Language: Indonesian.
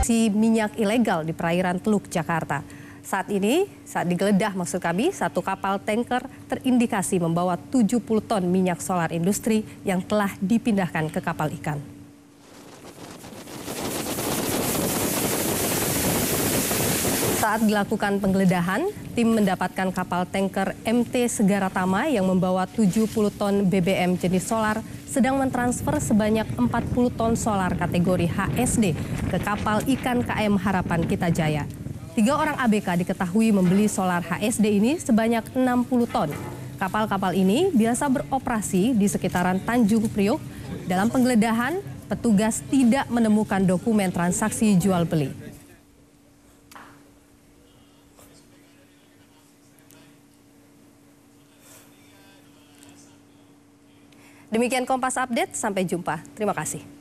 transaksi minyak ilegal di perairan Teluk Jakarta. Saat digeledah maksud kami, satu kapal tanker terindikasi membawa 70 ton minyak solar industri yang telah dipindahkan ke kapal ikan. Saat dilakukan penggeledahan, tim mendapatkan kapal tanker MT Segaratama yang membawa 70 ton BBM jenis solar sedang mentransfer sebanyak 40 ton solar kategori HSD ke kapal ikan KM Harapan Kita Jaya. 3 orang ABK diketahui membeli solar HSD ini sebanyak 60 ton. Kapal-kapal ini biasa beroperasi di sekitaran Tanjung Priok. Dalam penggeledahan, petugas tidak menemukan dokumen transaksi jual beli. Demikian Kompas Update, sampai jumpa. Terima kasih.